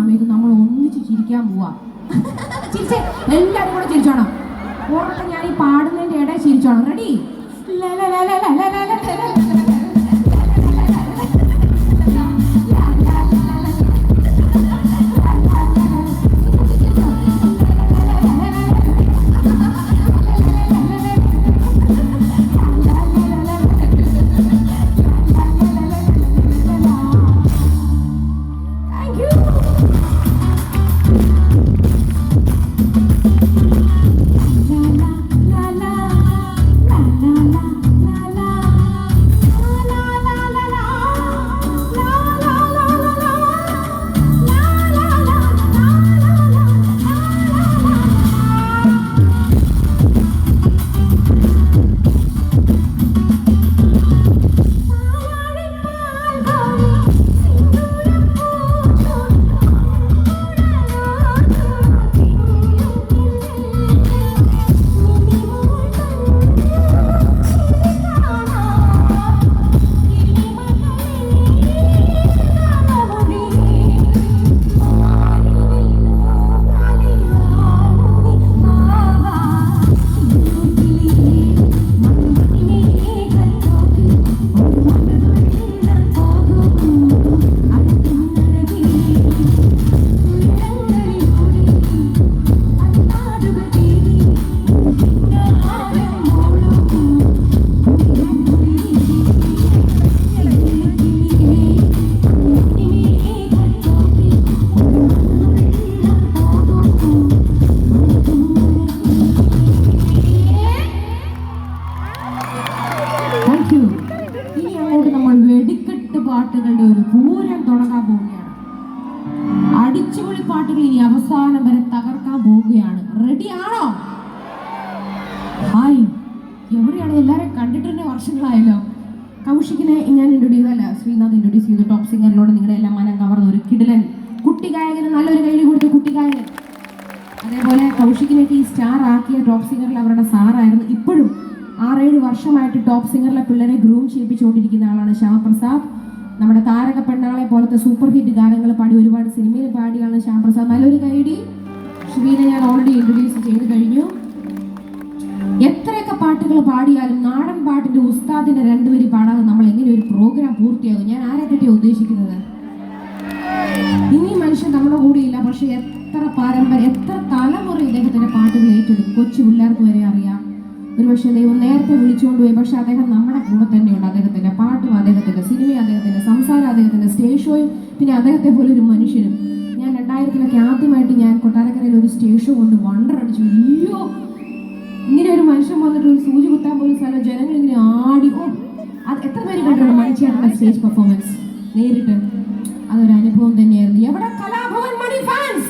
സമയത്ത് നമ്മൾ ഒന്നിച്ച് ചിരിക്കാൻ പോവാ. ചിരിച്ചേ, എല്ലാവരും കൂടെ ചിരിച്ചോണം. ഓർമ്മ ഞാൻ ഈ പാടുന്നതിന്റെ ഇടയിൽ ചിരിച്ചോണം. റെഡി? ഇനി അങ്ങോട്ട് നമ്മൾ വെടിക്കെട്ട് പാട്ടുകളുടെ ഒരു പൂരം തുടങ്ങാൻ പോവുകയാണ്. അടിച്ചുപൊളി പാട്ടുകൾ ഇനി അവസാനം വരെ തകർക്കാൻ പോവുകയാണ്. റെഡി ആണോ? ഹായ്, എവിടെയാണ്? എല്ലാവരും കണ്ടിട്ടുണ്ട്, വർഷങ്ങളായല്ലോ. കൗശിക്കിനെ ഞാൻ ശ്രീനാഥ് ഇൻട്രൊഡ്യൂസ് ചെയ്തു. ടോപ്പ് സിംഗറിലൂടെ നിങ്ങളുടെ എല്ലാം മനം കവർന്ന ഒരു കിടിലൻ കുട്ടി ഗായകന് നല്ലൊരു കൈ കൊടുത്ത കുട്ടി ഗായകൻ. അതേപോലെ കൗശിക്കിനൊക്കെ ഈ സ്റ്റാർ ആക്കിയ ടോപ്പ് സിംഗറിൽ അവരുടെ സാറായിരുന്നു. ഇപ്പോഴും 6-7 വർഷമായിട്ട് ടോപ്പ് സിംഗറിലെ പിള്ളേരെ ഗ്രൂം ചെയ്യിപ്പിച്ചുകൊണ്ടിരിക്കുന്ന ആളാണ് ശ്യാമപ്രസാദ്. നമ്മുടെ താരക പെണ്ണാളെ പോലത്തെ സൂപ്പർ ഹിറ്റ് ഗാനങ്ങൾ പാടി ഒരുപാട് സിനിമയിൽ പാടിയാണ് ശ്യാമപ്രസാദ്. നല്ലൊരു കൈഡി. ശ്രീനെ ഞാൻ ഓൾറെഡി ഇൻട്രൊഡ്യൂസ് ചെയ്ത് കഴിഞ്ഞു. എത്രയൊക്കെ പാട്ടുകൾ പാടിയാലും നാടൻ പാട്ടിന്റെ ഉസ്താദിന്റെ 2 വരി പാടാതെ നമ്മൾ എങ്ങനെ ഒരു പ്രോഗ്രാം പൂർത്തിയാകും? ഞാൻ ആരെ പറ്റിയാണ് ഉദ്ദേശിക്കുന്നത്? ഇനി മനുഷ്യൻ നമ്മുടെ കൂടെ ഇല്ല, പക്ഷെ എത്ര തലമുറ ഇദ്ദേഹത്തിന്റെ പാട്ടുകൾ ഏറ്റെടുക്കും. കൊച്ചു പിള്ളേർക്ക് വരെ അറിയാം. ഒരുപക്ഷെ ദൈവം നേരത്തെ വിളിച്ചുകൊണ്ട് പോയി, പക്ഷെ അദ്ദേഹം നമ്മുടെ കൂടെ തന്നെയുണ്ട്. അദ്ദേഹത്തിന്റെ പാട്ടും അദ്ദേഹത്തിന്റെ സിനിമയും അദ്ദേഹത്തിന്റെ സംസാരം അദ്ദേഹത്തിന്റെ സ്റ്റേജ് ഷോയും പിന്നെ അദ്ദേഹത്തെ പോലെ ഒരു മനുഷ്യനും. ഞാൻ 2000-ലൊക്കെ ആദ്യമായിട്ട് ഞാൻ കൊട്ടാരക്കരയിൽ ഒരു സ്റ്റേജ് ഷോ കൊണ്ട് വണ്ടർ അടിച്ചു. അയ്യോ, ഇങ്ങനെ ഒരു മനുഷ്യൻ വന്നിട്ട് ഒരു സൂചി കുത്താൻ പോലും സ്ഥലം ജനങ്ങൾ ഇങ്ങനെ ആടി. അത് എത്ര പേര് കണ്ടിട്ടുണ്ട് മണിച്ചേട്ടൻ്റെ സ്റ്റേജ് പെർഫോമൻസ് നേരിട്ട്? അതൊരു അനുഭവം തന്നെയായിരുന്നു. എവിടെ കലാഭവൻ മണി ഫാൻസ്?